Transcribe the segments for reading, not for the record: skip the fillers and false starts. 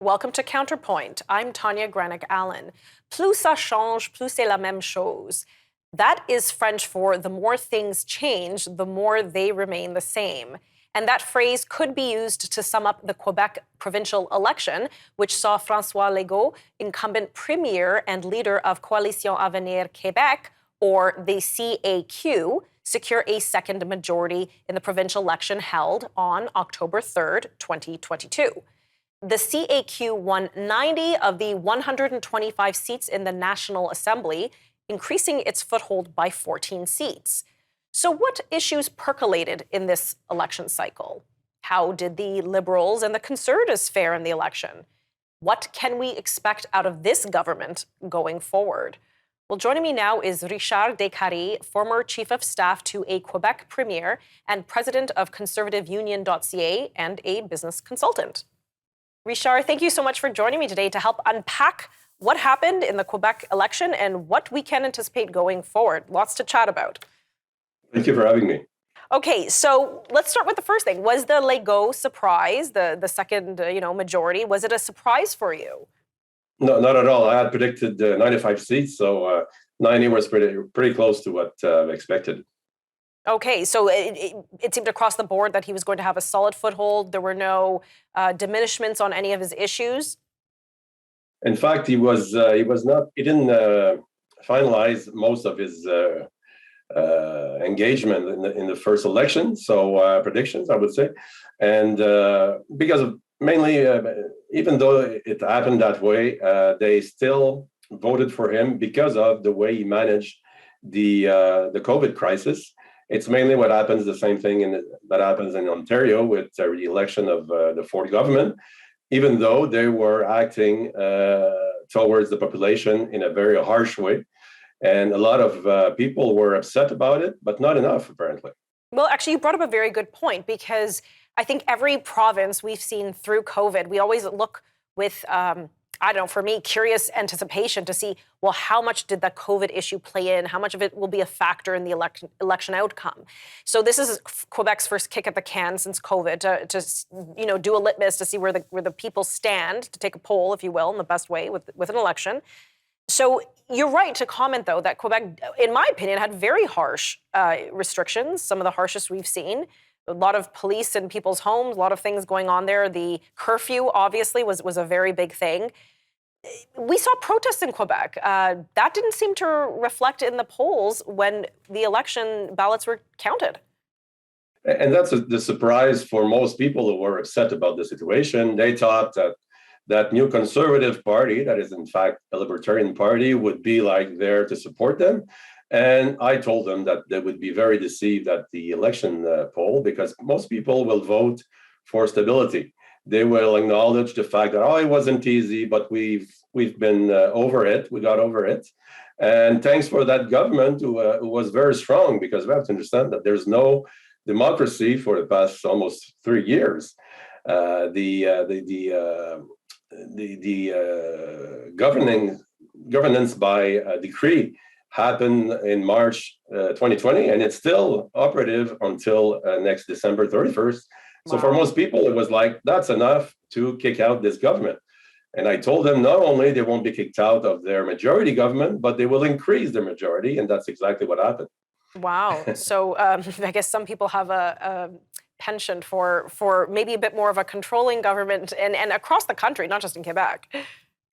Welcome to Counterpoint. I'm Tanya Granick-Allen. Plus ça change, plus c'est la même chose. That is French for the more things change, the more they remain the same. And that phrase could be used to sum up the Quebec provincial election, which saw Francois Legault, incumbent premier and leader of Coalition Avenir Québec, or the CAQ, secure a second majority in the provincial election held on October 3rd, 2022. The CAQ won 90 of the 125 seats in the National Assembly, increasing its foothold by 14 seats. So what issues percolated in this election cycle? How did the Liberals and the Conservatives fare in the election? What can we expect out of this government going forward? Well, joining me now is Richard Decarie, former Chief of Staff to a Quebec Premier and President of ConservativeUnion.ca and a business consultant. Richard, thank you so much for joining me today to help unpack what happened in the Quebec election and what we can anticipate going forward. Lots to chat about. Thank you for having me. Okay, so let's start with the first thing. Was the Legault surprise, the second majority, was it a surprise for you? No, not at all. I had predicted 95 seats, so 90 was pretty close to what expected. Okay, so it seemed across the board that he was going to have a solid foothold. There were no diminishments on any of his issues. In fact, he didn't finalize most of his engagement in the first election. So predictions, I would say, and because of mainly, even though it happened that way, they still voted for him because of the way he managed the COVID crisis. It's mainly what happens, the same thing that happens in Ontario with the election of the Ford government, even though they were acting towards the population in a very harsh way. And a lot of people were upset about it, but not enough, apparently. Well, actually, you brought up a very good point, because I think every province we've seen through COVID, we always look with, for me, curious anticipation to see, well, how much did the COVID issue play in? How much of it will be a factor in the election outcome? So this is Quebec's first kick at the can since COVID to do a litmus to see where the people stand, to take a poll, if you will, in the best way with an election. So you're right to comment, though, that Quebec, in my opinion, had very harsh restrictions, some of the harshest we've seen. A lot of police in people's homes, a lot of things going on there. The curfew, obviously, was a very big thing. We saw protests in Quebec. That didn't seem to reflect in the polls when the election ballots were counted. And that's the surprise for most people who were upset about the situation. They thought that new Conservative Party, that is in fact a Libertarian Party, would be there to support them. And I told them that they would be very deceived at the election poll, because most people will vote for stability. They will acknowledge the fact that, it wasn't easy, but we've been over it. We got over it. And thanks for that government who was very strong, because we have to understand that there's no democracy for the past almost 3 years. Governance by decree happened in March 2020, and it's still operative until next December 31st. So for most people, it was that's enough to kick out this government. And I told them not only they won't be kicked out of their majority government, but they will increase their majority, and that's exactly what happened. Wow. So I guess some people have a penchant for maybe a bit more of a controlling government and across the country, not just in Quebec.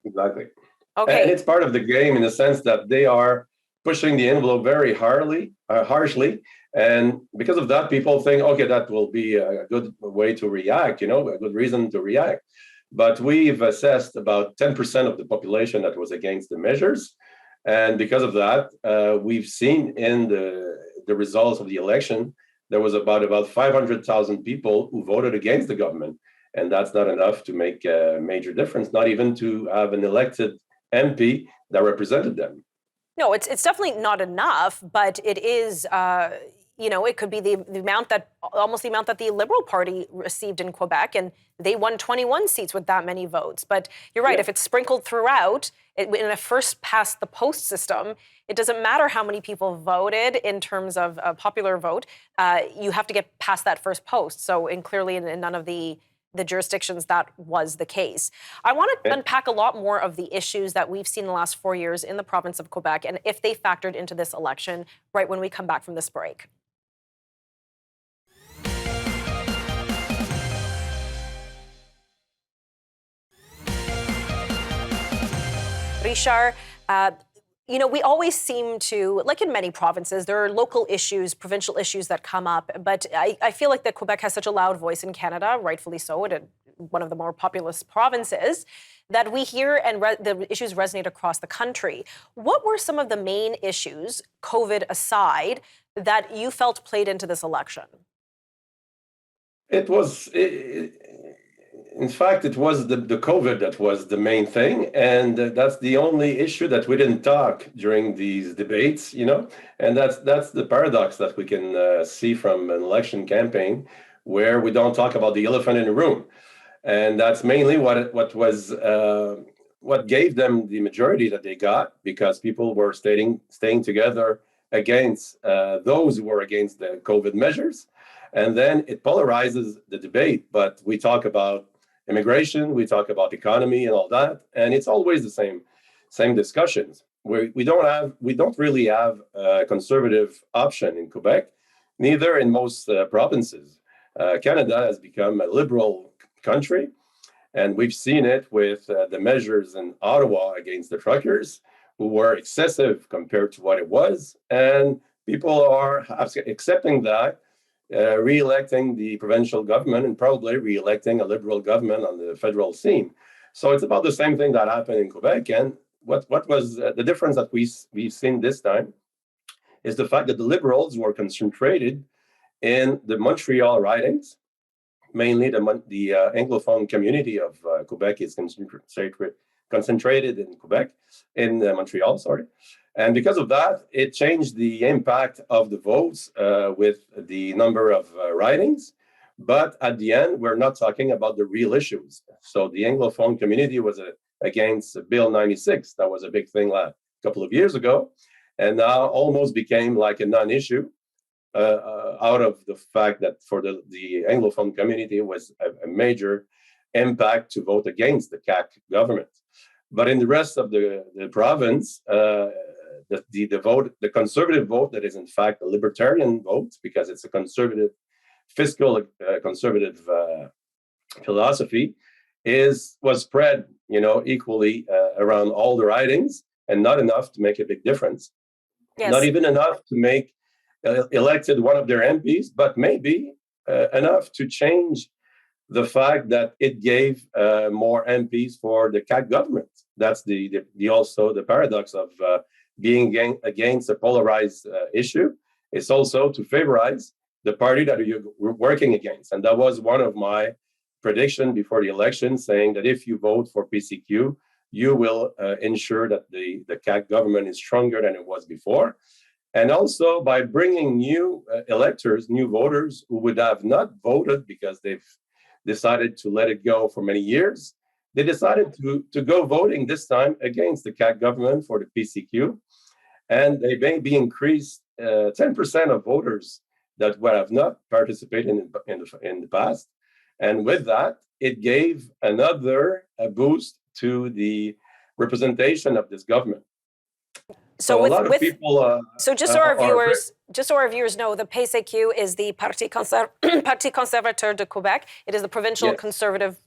Exactly. Okay. And it's part of the game in the sense that they are pushing the envelope very harshly. And because of that, people think, okay, that will be a good way to react, a good reason to react. But we've assessed about 10% of the population that was against the measures. And because of that, we've seen in the results of the election, there was about 500,000 people who voted against the government. And that's not enough to make a major difference, not even to have an elected MP that represented them. No, it's definitely not enough, but it is, it could be the amount that the Liberal Party received in Quebec, and they won 21 seats with that many votes. But you're right, if it's sprinkled throughout, in a first past the post system, it doesn't matter how many people voted in terms of a popular vote. You have to get past that first post. So clearly in none of the the jurisdictions that was the case. I want to unpack a lot more of the issues that we've seen in the last 4 years in the province of Quebec and if they factored into this election right when we come back from this break. Richard, we always seem to, like in many provinces, there are local issues, provincial issues that come up. But I feel like that Quebec has such a loud voice in Canada, rightfully so, one of the more populous provinces, that we hear and the issues resonate across the country. What were some of the main issues, COVID aside, that you felt played into this election? In fact, it was the COVID that was the main thing, and that's the only issue that we didn't talk during these debates, and that's the paradox that we can see from an election campaign, where we don't talk about the elephant in the room, and that's mainly what gave them the majority that they got, because people were staying together against those who were against the COVID measures. And then it polarizes the debate, but we talk about immigration, we talk about economy and all that, and it's always the same discussions. We don't really have a conservative option in Quebec, neither in most provinces. Canada has become a liberal country, and we've seen it with the measures in Ottawa against the truckers, who were excessive compared to what it was, and people are accepting that, re-electing the provincial government and probably re-electing a liberal government on the federal scene. So it's about the same thing that happened in Quebec. And what was the difference that we've seen this time is the fact that the Liberals were concentrated in the Montreal ridings. Mainly the Anglophone community of Quebec is concentrated in Quebec, in Montreal, sorry. And because of that, it changed the impact of the votes with the number of ridings. But at the end, we're not talking about the real issues. So the Anglophone community was against Bill 96. That was a big thing a couple of years ago, and now almost became like a non-issue out of the fact that for the Anglophone community was a major impact to vote against the CAQ government. But in the rest of the province, the conservative vote, that is in fact a libertarian vote, because it's a conservative fiscal conservative philosophy, was spread equally around all the ridings, and not enough to make a big difference. Yes. Not even enough to make elected one of their MPs, but maybe enough to change the fact that it gave more MPs for the CAQ government. That's also the paradox of being against a polarized issue. It's also to favorize the party that you're working against. And that was one of my predictions before the election, saying that if you vote for PCQ, you will ensure that the CAQ government is stronger than it was before. And also by bringing new electors, new voters who would have not voted because they've decided to let it go for many years. They decided to go voting this time against the CAQ government for the PCQ. And they maybe increased 10% of voters that would have not participated in the past. And with that, it gave another boost to the representation of this government. So a lot of people. So just so our viewers know, the PCQ is the Parti Conservateur de Quebec. It is the provincial conservative,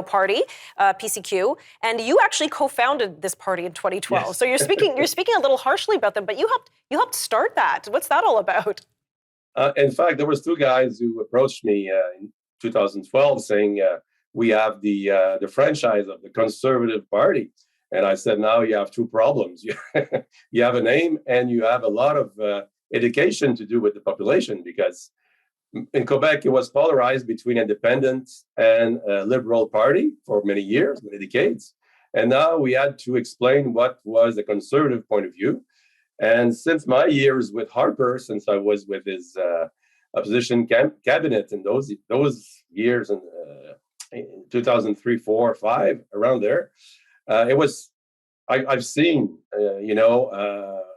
party, PCQ, and you actually co-founded this party in 2012. Yes. So you're speaking a little harshly about them, but you helped start that. What's that all about? In fact, there was two guys who approached me in 2012 saying we have the franchise of the Conservative Party. And I said, now you have two problems. You have a name and you have a lot of education to do with the population, because in Quebec, it was polarized between independents and a liberal party for many years, many decades. And now we had to explain what was the conservative point of view. And since my years with Harper, since I was with his opposition cabinet in those years in 2003, 4, 5, around there, I've seen,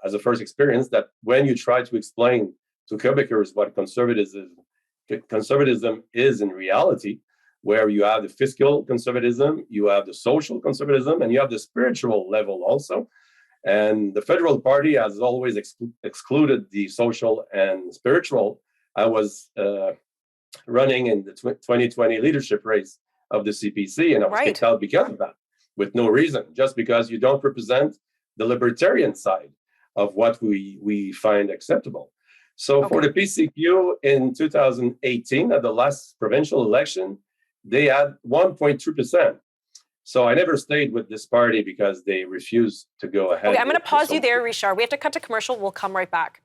as a first experience, that when you try to explain to Quebecers what conservatism is in reality, where you have the fiscal conservatism, you have the social conservatism, and you have the spiritual level also. And the federal party has always excluded the social and spiritual. I was running in the 2020 leadership race of the CPC, and I was kicked out because of that, with no reason, just because you don't represent the libertarian side of what we find acceptable. So for the PCQ in 2018, at the last provincial election, they had 1.2%. So I never stayed with this party because they refused to go ahead. Okay, I'm going to pause you there, Richard. We have to cut to commercial. We'll come right back.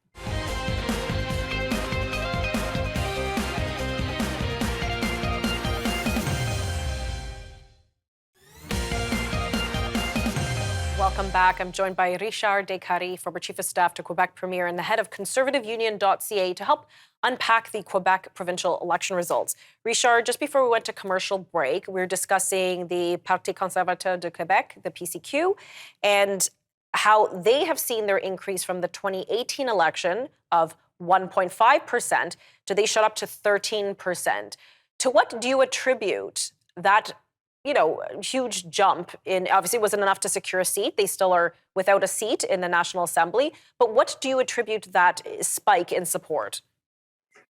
Welcome back. I'm joined by Richard Decarie, former Chief of Staff to Quebec Premier and the head of ConservativeUnion.ca, to help unpack the Quebec provincial election results. Richard, just before we went to commercial break, we were discussing the Parti conservateur de Québec, the PCQ, and how they have seen their increase from the 2018 election of 1.5% to they shot up to 13%. To what do you attribute that huge jump in? Obviously, it wasn't enough to secure a seat. They still are without a seat in the National Assembly. But what do you attribute that spike in support?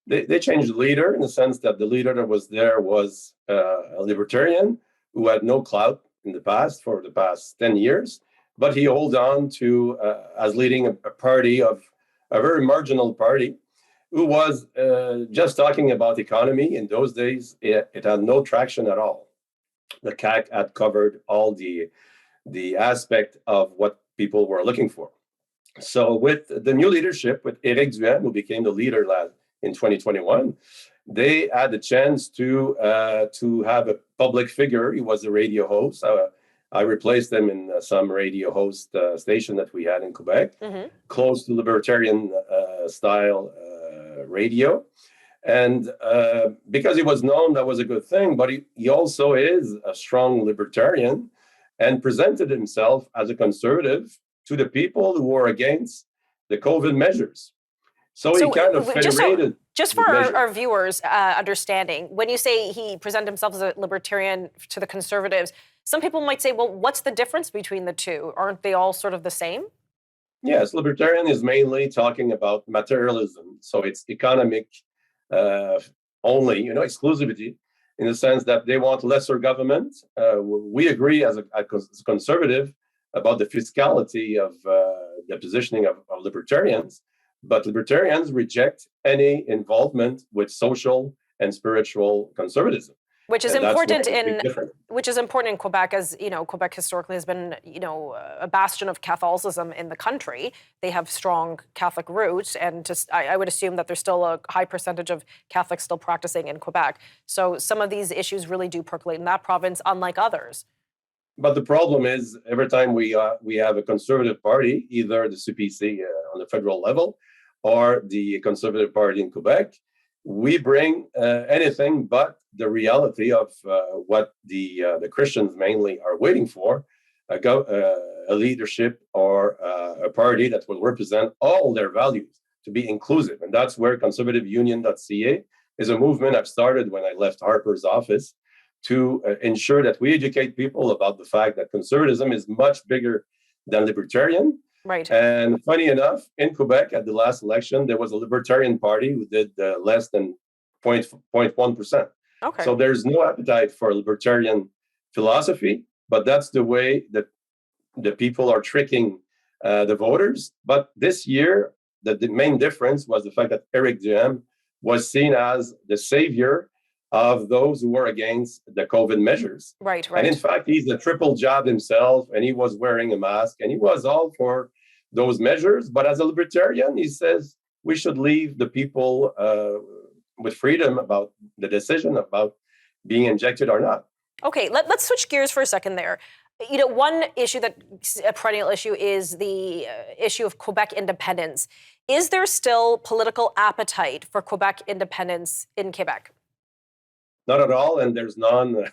They changed the leader in the sense that the leader that was there was a libertarian who had no clout in the past for the past 10 years. But he held on to as leading a party of a very marginal party who was just talking about economy. In those days, it had no traction at all. The CAQ had covered all the aspect of what people were looking for. So with the new leadership, with Éric Duhaime, who became the leader in 2021, they had the chance to have a public figure. He was a radio host. I replaced him in some radio host station that we had in Quebec, close to libertarian style radio. And because he was known, that was a good thing. But he also is a strong libertarian and presented himself as a conservative to the people who were against the COVID measures. So he kind of federated. Just for our viewers' understanding, when you say he presented himself as a libertarian to the Conservatives, some people might say, well, what's the difference between the two? Aren't they all sort of the same? Yes, libertarian is mainly talking about materialism. So it's economic only, exclusivity, in the sense that they want lesser government. We agree as a conservative about the fiscality of the positioning of libertarians, but libertarians reject any involvement with social and spiritual conservatism. Which is important in Quebec, as Quebec historically has been, a bastion of Catholicism in the country. They have strong Catholic roots, and I would assume that there's still a high percentage of Catholics still practicing in Quebec. So some of these issues really do percolate in that province, unlike others. But the problem is, every time we have a conservative party, either the CPC on the federal level or the Conservative Party in Quebec, we bring anything but the reality of what the Christians mainly are waiting for, a leadership or a party that will represent all their values, to be inclusive. And that's where ConservativeUnion.ca is a movement I've started when I left Harper's office to ensure that we educate people about the fact that conservatism is much bigger than libertarian. Right. And funny enough, in Quebec at the last election, there was a libertarian party who did less than 0.1%. Okay. So there's no appetite for libertarian philosophy, but that's the way that the people are tricking the voters. But this year, the main difference was the fact that Éric Duhaime was seen as the savior of those who were against the COVID measures. Right. And in fact, he's a triple job himself, and he was wearing a mask, and he was all for those measures. But as a libertarian, he says we should leave the people with freedom about the decision about being injected or not. Okay, let's switch gears for a second there. One issue a perennial issue is the issue of Quebec independence. Is there still political appetite for Quebec independence in Quebec? Not at all, and there's none.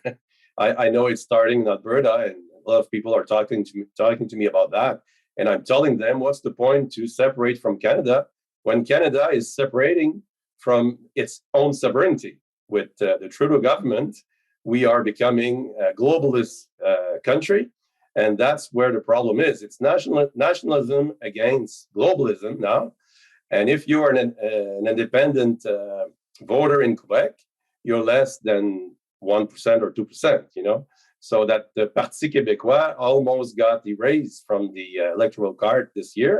I know it's starting in Alberta, and a lot of people are talking to me about that. And I'm telling them, what's the point to separate from Canada when Canada is separating from its own sovereignty with the Trudeau government, we are becoming a globalist country. And that's where the problem is. It's nationalism against globalism now. And if you are an independent voter in Quebec, you're less than 1% or 2%, So that the Parti Québécois almost got erased from the electoral card this year.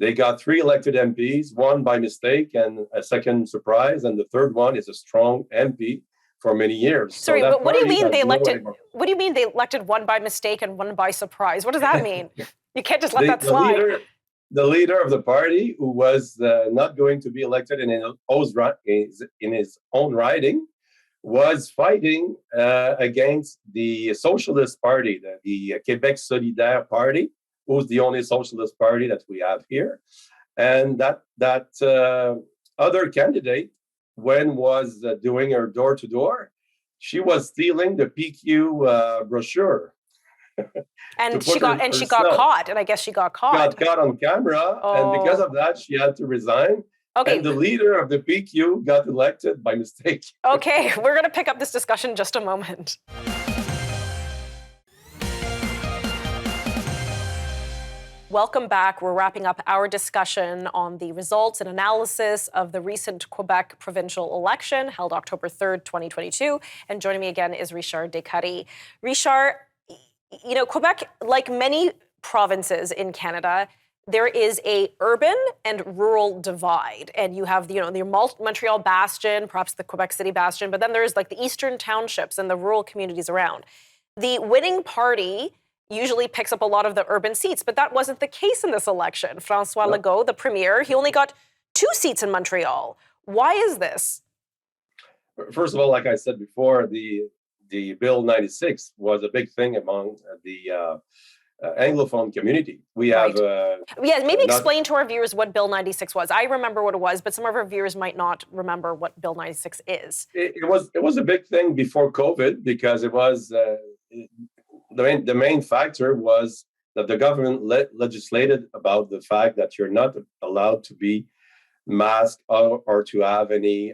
They got 3 elected MPs, one by mistake and a second surprise, and the third one is a strong MP for many years. Sorry, but what do you mean they elected? What do you mean they elected one by mistake and one by surprise? What does that mean? You can't just let that slide. The leader of the party, who was not going to be elected in his own riding, was fighting against the Socialist Party, the Québec Solidaire Party, who's the only socialist party that we have here. And that other candidate, when was doing her door-to-door, she was stealing the PQ brochure. And she got caught, and I guess she got caught. Got caught on camera, and because of that, she had to resign. Okay. And the leader of the PQ got elected by mistake. Okay, we're going to pick up this discussion in just a moment. Welcome back. We're wrapping up our discussion on the results and analysis of the recent Quebec provincial election held October 3rd, 2022. And joining me again is Richard Decarie. Richard, Quebec, like many provinces in Canada, there is a urban and rural divide. And you have, the Montreal bastion, perhaps the Quebec City bastion, but then there's like the eastern townships and the rural communities around. The winning party usually picks up a lot of the urban seats, but that wasn't the case in this election. Francois Legault, the premier, he only got 2 seats in Montreal. Why is this? First of all, like I said before, the Bill 96 was a big thing among the Anglophone community. We have... explain to our viewers what Bill 96 was. I remember what it was, but some of our viewers might not remember what Bill 96 is. It was a big thing before COVID because it was... The main factor was that the government legislated about the fact that you're not allowed to be masked or to have any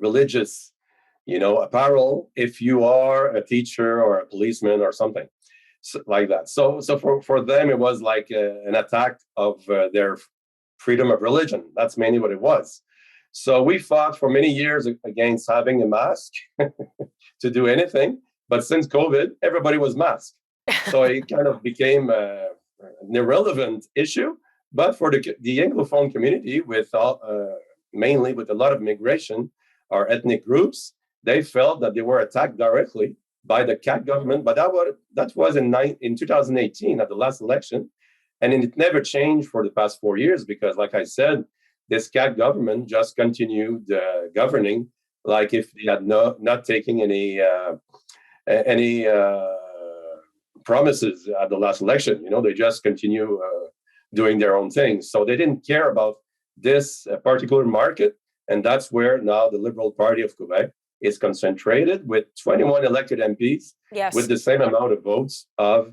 religious, apparel if you are a teacher or a policeman or something like that. So for them, it was like an attack of their freedom of religion. That's mainly what it was. So we fought for many years against having a mask to do anything. But since COVID, everybody was masked. So it kind of became an irrelevant issue. But for the Anglophone community, mainly with a lot of migration or ethnic groups, they felt that they were attacked directly by the CAQ government. But that was in 2018 at the last election. And it never changed for the past 4 years because, like I said, this CAQ government just continued governing like if they had not taken any promises at the last election. They just continue doing their own thing. So they didn't care about this particular market. And that's where now the Liberal Party of Quebec is concentrated with 21 elected MPs, with the same amount of votes of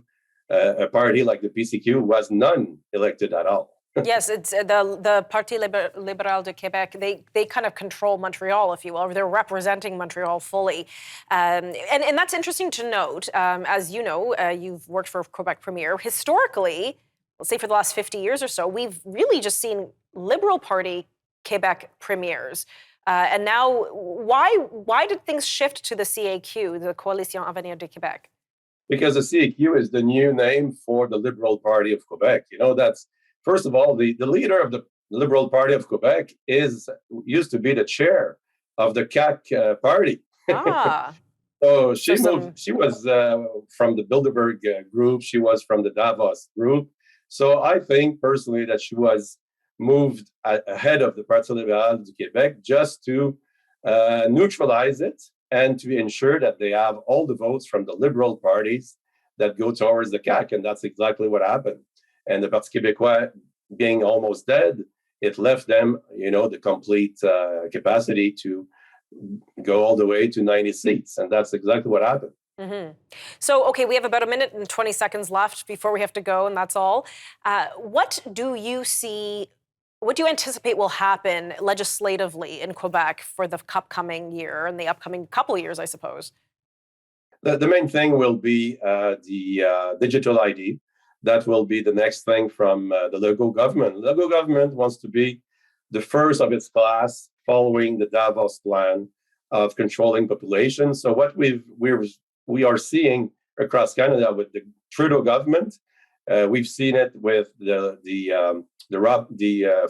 a party like the PCQ, who was none elected at all. Yes, it's the Parti Libéral de Québec. They kind of control Montreal, if you will, or they're representing Montreal fully. And that's interesting to note. As you know, you've worked for Quebec Premier. Historically, let's say for the last 50 years or so, we've really just seen Liberal Party Quebec premiers. And now, why did things shift to the CAQ, the Coalition Avenir de Québec? Because the CAQ is the new name for the Liberal Party of Quebec. That's... First of all, the leader of the Liberal Party of Quebec used to be the chair of the CAQ party. So she was from the Bilderberg group. She was from the Davos group. So I think personally that she was moved ahead of the Parti Libéral du Québec just to neutralize it and to ensure that they have all the votes from the liberal parties that go towards the CAQ. And that's exactly what happened. And the Parti Québécois being almost dead, it left them, the complete capacity to go all the way to 90 seats. And that's exactly what happened. Mm-hmm. So, okay, we have about 1 minute and 20 seconds left before we have to go, and that's all. What do you see What do you anticipate will happen legislatively in Quebec for the upcoming year and the upcoming couple of years, I suppose? The main thing will be the digital ID. That will be the next thing from the Legault government. The Legault government wants to be the first of its class following the Davos plan of controlling population. So what we are seeing across Canada with the Trudeau government, we've seen it with the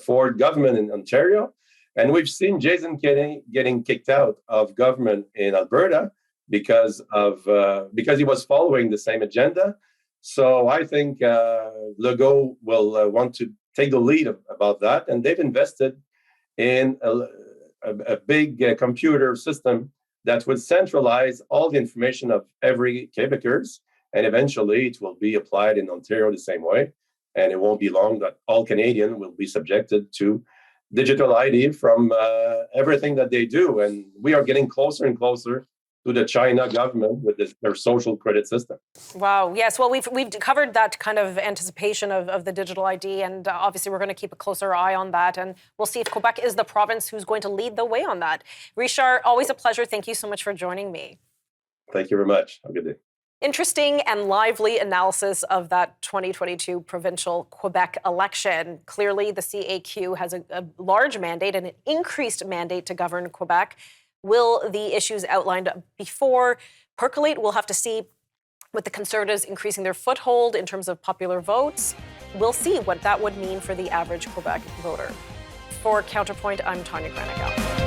Ford government in Ontario, and we've seen Jason Kenney getting kicked out of government in Alberta because he was following the same agenda. So I think Legault will want to take the lead about that, and they've invested in a big computer system that would centralize all the information of every Quebecers, and eventually it will be applied in Ontario the same way. And it won't be long that all Canadians will be subjected to digital ID from everything that they do. And we are getting closer and closer to the China government with their social credit system. Wow. Yes. Well, we've covered that kind of anticipation of the digital ID, and obviously we're going to keep a closer eye on that, and we'll see if Quebec is the province who's going to lead the way on that. Richard, always a pleasure. Thank you so much for joining me. Thank you very much. Have a good day. Interesting and lively analysis of that 2022 provincial Quebec election. Clearly, the CAQ has a large mandate and an increased mandate to govern Quebec. Will the issues outlined before percolate? We'll have to see, with the Conservatives increasing their foothold in terms of popular votes. We'll see what that would mean for the average Quebec voter. For Counterpoint, I'm Tanya Granigal.